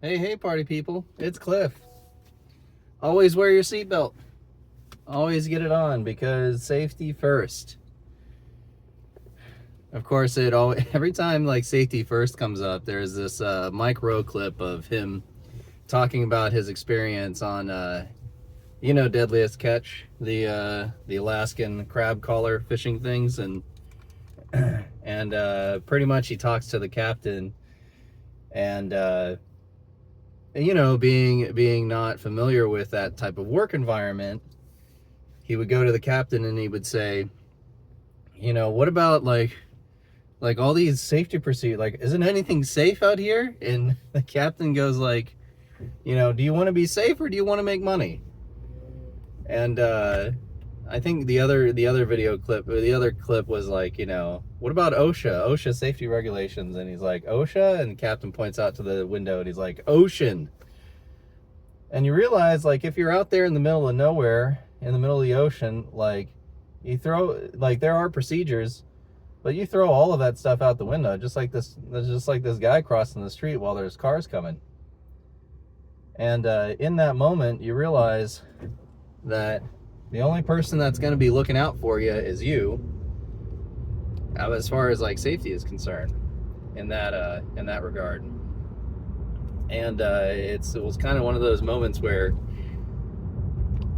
Hey, party people. It's Cliff. Always wear your seatbelt. Always get it on because safety first. Of course, every time like safety first comes up, there's this micro clip of him talking about his experience on Deadliest Catch, the Alaskan crab collar fishing things, and pretty much he talks to the captain, and being not familiar with that type of work environment, he would go to the captain and he would say, what about like all these safety procedures? Like, isn't anything safe out here? And the captain goes like, do you want to be safe or do you want to make money? And I think the other video clip, or the other clip was like, what about OSHA safety regulations? And he's like, OSHA? And the captain points out to the window and he's like, ocean. And you realize, like, if you're out there in the middle of nowhere, in the middle of the ocean, like, there are procedures, but you throw all of that stuff out the window, just like this guy crossing the street while there's cars coming. And in that moment, you realize that the only person that's going to be looking out for you is you, as far as like safety is concerned, in that regard. And it was kind of one of those moments where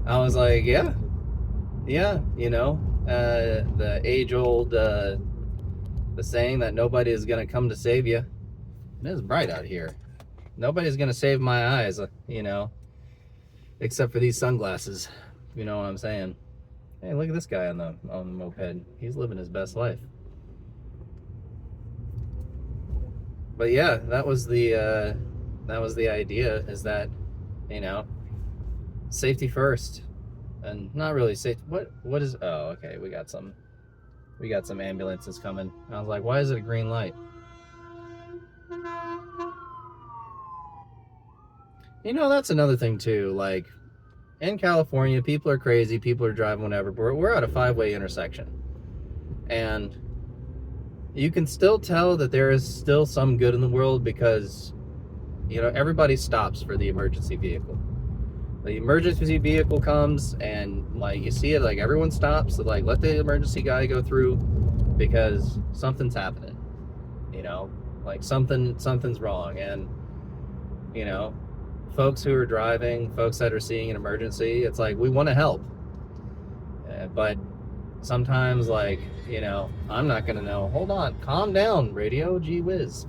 I was like, yeah, the age-old the saying that nobody is going to come to save you. It is bright out here. Nobody's going to save my eyes, except for these sunglasses. You know what I'm saying? Hey, look at this guy on the moped. He's living his best life. But yeah, that was the idea, is that, safety first, and not really safe. What is? Oh, okay. We got some ambulances coming. I was like, why is it a green light? That's another thing too. Like, in California, people are crazy. People are driving whatever. But we're at a 5-way intersection, and you can still tell that there is still some good in the world, because everybody stops for the emergency vehicle. The emergency vehicle comes, and like you see it, like everyone stops to like let the emergency guy go through, because something's happening. Like something's wrong, and folks who are driving, folks that are seeing an emergency, it's like we want to help, but sometimes, like, I'm not gonna know. Hold on, calm down, radio, gee whiz.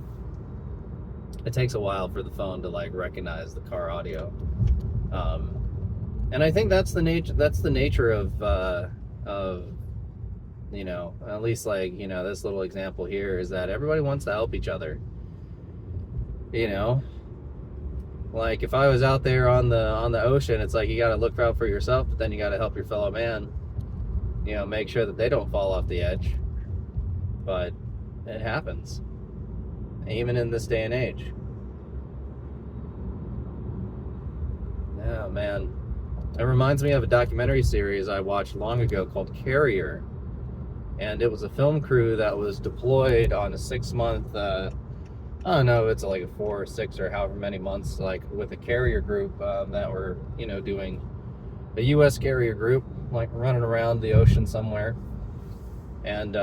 It takes a while for the phone to like recognize the car audio, and I think that's the nature of at least like this little example here, is that everybody wants to help each other. Like if I was out there on the ocean, it's like you got to look out for yourself, but then you got to help your fellow man. Make sure that they don't fall off the edge. But it happens, even in this day and age. Oh man, it reminds me of a documentary series I watched long ago called Carrier, and it was a film crew that was deployed on a 6-month. I don't know, it's like a 4 or 6 or however many months, like with a carrier group that were, doing a U.S. carrier group, like running around the ocean somewhere. And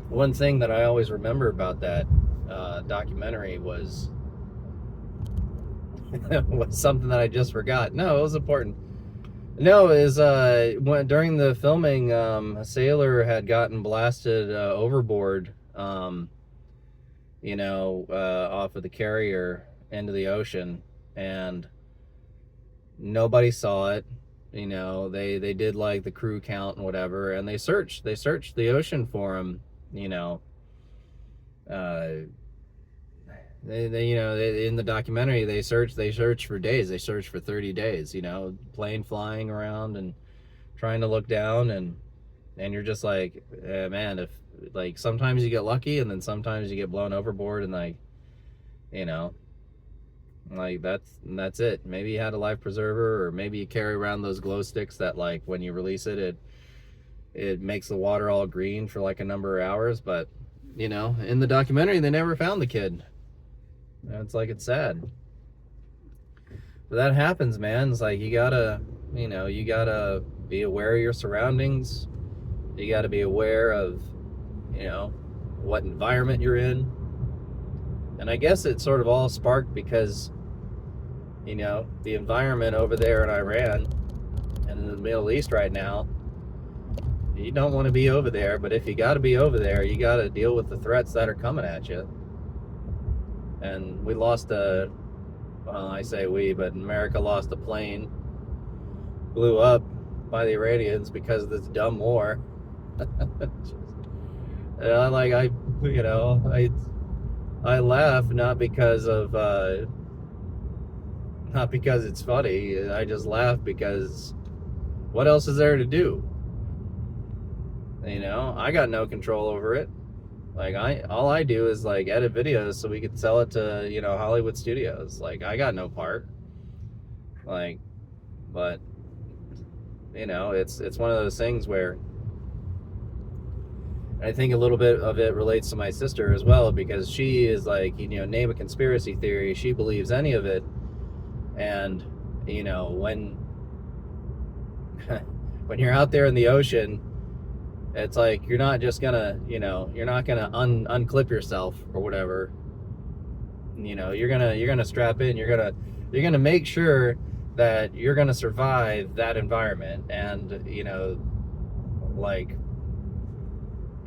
one thing that I always remember about that documentary was something that I just forgot. No, it was important. No, is during the filming, a sailor had gotten blasted overboard, off of the carrier into the ocean, and nobody saw it. They did like the crew count and whatever, and they searched the ocean for him. In the documentary, they searched for days. They searched for 30 days, plane flying around and trying to look down, and you're just like, man, if like sometimes you get lucky and then sometimes you get blown overboard, and like, like that's it. Maybe you had a life preserver, or maybe you carry around those glow sticks that like when you release it makes the water all green for like a number of hours. But in the documentary, they never found the kid. It's like, it's sad. But that happens, man. It's like, you gotta be aware of your surroundings. You gotta be aware of, what environment you're in. And I guess it sort of all sparked because, the environment over there in Iran and in the Middle East right now, you don't want to be over there, but if you got to be over there, you got to deal with the threats that are coming at you. And we lost I say we, but America lost a plane, blew up by the Iranians because of this dumb war. And I laugh not because it's funny. I just laugh because what else is there to do? I got no control over it. Like, all I do is like edit videos so we could sell it to, Hollywood studios. Like, I got no part. Like, but it's one of those things where I think a little bit of it relates to my sister as well, because she is like, name a conspiracy theory, she believes any of it. And when when you're out there in the ocean, it's like you're not just gonna, you're not gonna unclip yourself or whatever. You're gonna strap in. You're gonna make sure that you're gonna survive that environment. And like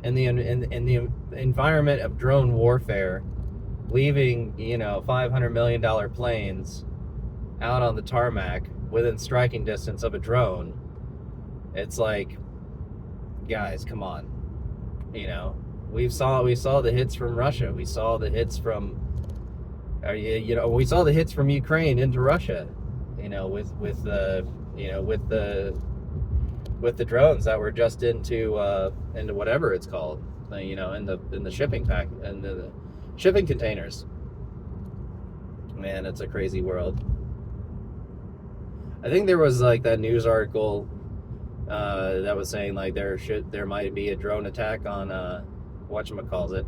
in the environment of drone warfare, leaving $500 million planes out on the tarmac within striking distance of a drone, it's like, guys, come on. We saw the hits from Russia. We saw the hits from we saw the hits from Ukraine into Russia, with the drones that were just into whatever it's called, in the shipping pack and the shipping containers. Man, it's a crazy world. I think there was like that news article that was saying like there might be a drone attack on whatchamacallit,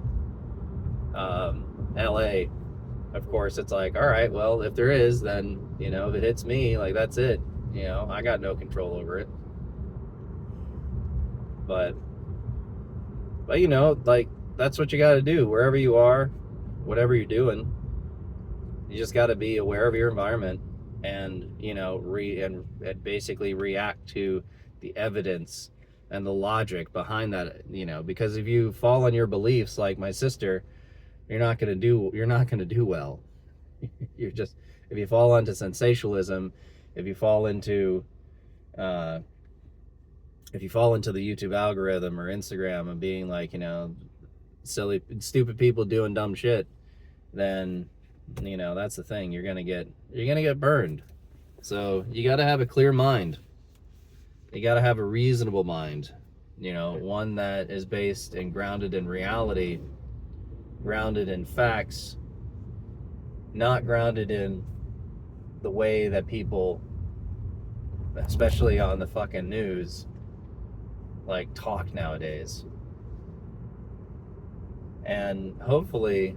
LA. Of course, it's like, all right, well, if there is, then if it hits me, like, that's it. I got no control over it. But like, that's what you got to do wherever you are, whatever you're doing. You just got to be aware of your environment and and basically react to the evidence and the logic behind that. Because if you fall on your beliefs like my sister, you're not going to do well. If you fall into sensationalism, if you fall into the YouTube algorithm or Instagram and being like, silly, stupid people doing dumb shit, then that's the thing. You're gonna get burned. So you got to have a clear mind. You got to have a reasonable mind. One that is based and grounded in reality, grounded in facts, not grounded in the way that people, especially on the fucking news, like, talk nowadays. And hopefully,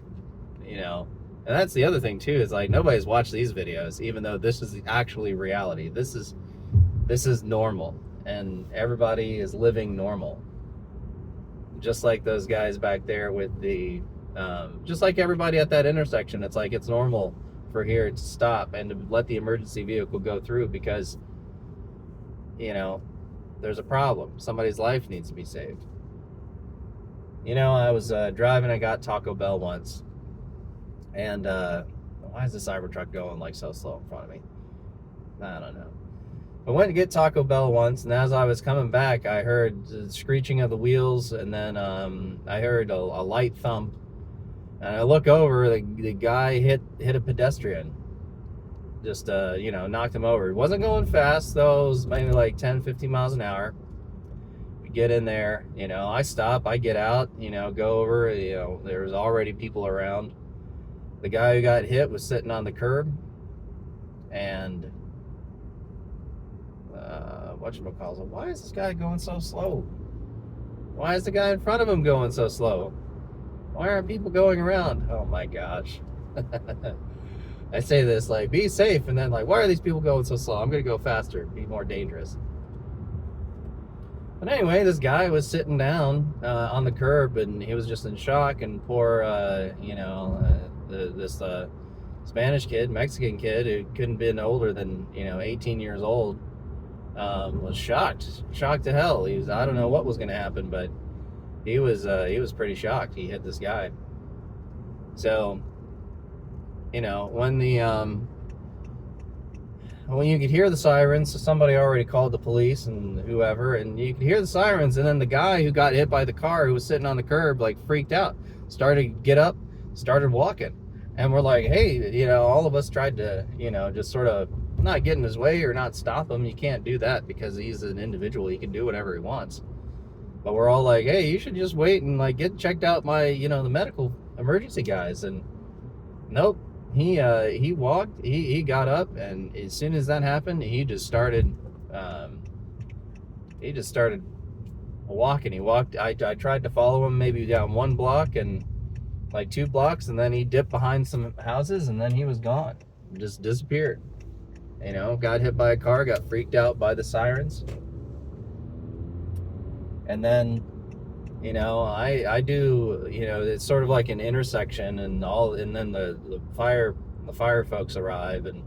and that's the other thing too, is like, nobody's watched these videos, even though this is actually reality. This is normal, and everybody is living normal. Just like those guys back there with the, just like everybody at that intersection, it's like, it's normal for here to stop and to let the emergency vehicle go through because, there's a problem. Somebody's life needs to be saved. I was driving, I got Taco Bell once, and why is the Cybertruck going like so slow in front of me? I don't know. I went to get Taco Bell once, and as I was coming back, I heard the screeching of the wheels, and then I heard a light thump, and I look over, the guy hit a pedestrian. Just, knocked him over. He wasn't going fast, though. It was maybe like 10, 15 miles an hour. We get in there, I stop, I get out, go over, there was already people around. The guy who got hit was sitting on the curb, and whatchamacallit, why is this guy going so slow? Why is the guy in front of him going so slow? Why aren't people going around? Oh my gosh. I say this like, be safe, and then like, why are these people going so slow? I'm gonna go faster, be more dangerous. But anyway, this guy was sitting down on the curb, and he was just in shock. And poor, this Spanish kid, Mexican kid, who couldn't have been older than 18 years old, was shocked to hell. I don't know what was going to happen, but he was pretty shocked. He hit this guy. So, when you could hear the sirens, so somebody already called the police and whoever, and you could hear the sirens, and then the guy who got hit by the car, who was sitting on the curb, like freaked out, started to get up, started walking. And we're like, hey, all of us tried to, just sort of not get in his way or not stop him. You can't do that because he's an individual. He can do whatever he wants. But we're all like, hey, you should just wait and like get checked out by, the medical emergency guys. And nope. He walked, he got up, and as soon as that happened, he just started walking. He walked, I tried to follow him maybe down 1 block and like 2 blocks, and then he dipped behind some houses, and then he was gone. Just disappeared. Got hit by a car, got freaked out by the sirens. And then I do, it's sort of like an intersection, and then the fire folks arrive, and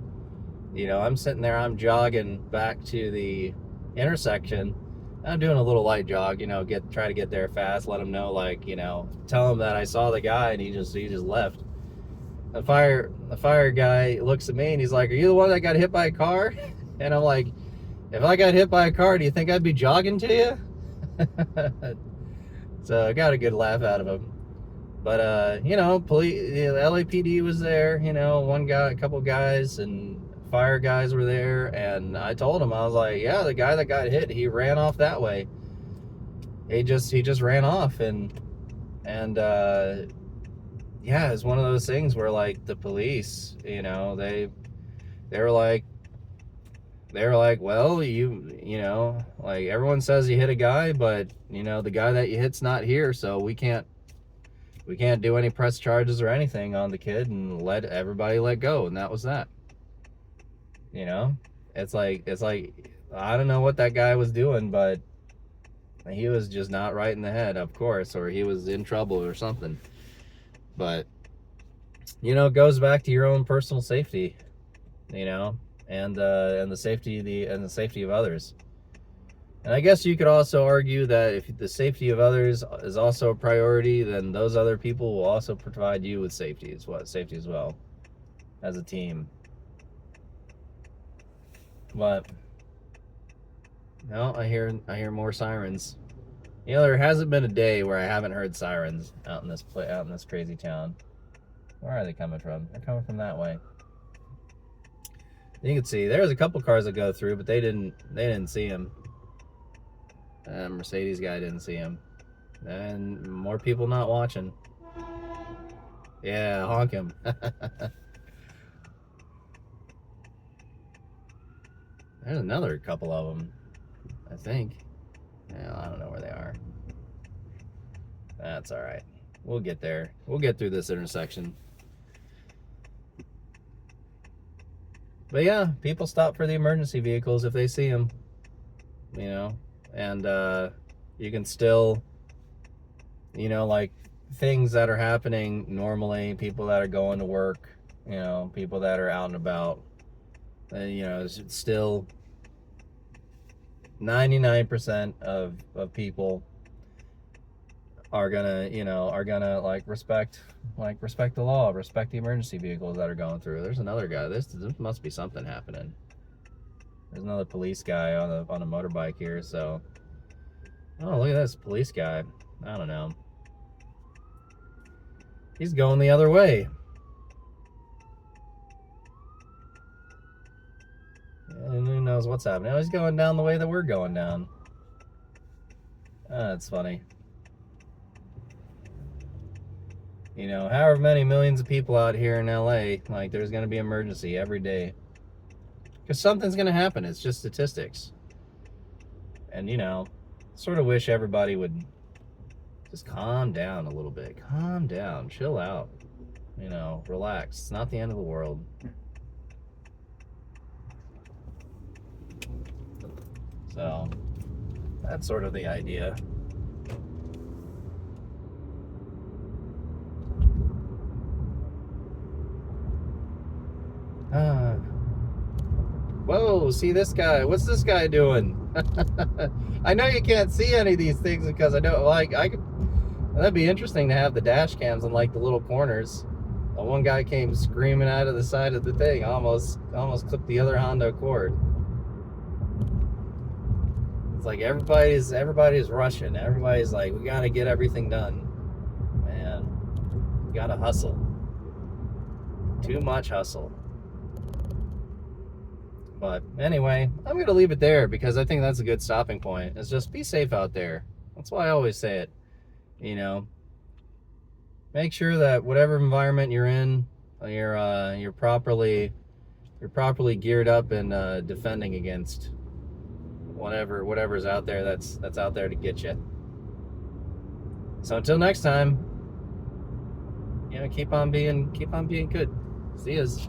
I'm sitting there, I'm jogging back to the intersection. I'm doing a little light jog, try to get there fast, let them know, like, tell them that I saw the guy, and he just left. The fire guy looks at me and he's like, "Are you the one that got hit by a car?" And I'm like, "If I got hit by a car, do you think I'd be jogging to you?" So I got a good laugh out of him. But police, the LAPD was there. One guy, a couple guys, and fire guys were there. And I told him, I was like, "Yeah, the guy that got hit, he ran off that way. He just ran off." And yeah, it's one of those things where like the police, they were like, well, like everyone says you hit a guy, but the guy that you hit's not here, so we can't do any press charges or anything on the kid, and let everybody let go. And that was that. It's like I don't know what that guy was doing, but he was just not right in the head, of course, or he was in trouble or something. But it goes back to your own personal safety, and the safety of others. And I guess you could also argue that if the safety of others is also a priority, then those other people will also provide you with safety as well as a team. But no, I hear more sirens. There hasn't been a day where I haven't heard sirens out in this crazy town. Where are they coming from? They're coming from that way. You can see there's a couple cars that go through, but they didn't see him. Mercedes guy didn't see him, and more people not watching. Yeah, honk him. There's another couple of them, I think. Yeah, I don't know where they are. That's all right. We'll get there. We'll get through this intersection. But yeah, people stop for the emergency vehicles if they see them, and you can still, like things that are happening normally, people that are going to work, people that are out and about, it's still 99% of people are gonna like respect the law, respect the emergency vehicles that are going through. There's another guy. This must be something happening. There's another police guy on a motorbike here. So, oh, look at this police guy. I don't know. He's going the other way. And who knows what's happening? Oh, he's going down the way that we're going down. That's funny. However many millions of people out here in LA, like there's going to be emergency every day. Because something's going to happen. It's just statistics. And, sort of wish everybody would just calm down a little bit. Calm down. Chill out. You know, relax. It's not the end of the world. So that's sort of the idea. Whoa, see this guy. What's this guy doing? I know you can't see any of these things because I don't like that'd be interesting to have the dash cams in like the little corners. One guy came screaming out of the side of the thing, almost clipped the other Honda Accord. It's like everybody's rushing. Everybody's like, we gotta get everything done. Man, we gotta hustle. Too much hustle. But anyway, I'm going to leave it there because I think that's a good stopping point. It's just be safe out there. That's why I always say it. You know, make sure that whatever environment you're in, you're properly geared up and defending against whatever's out there that's out there to get you. So until next time, you know, keep on being good. See yas.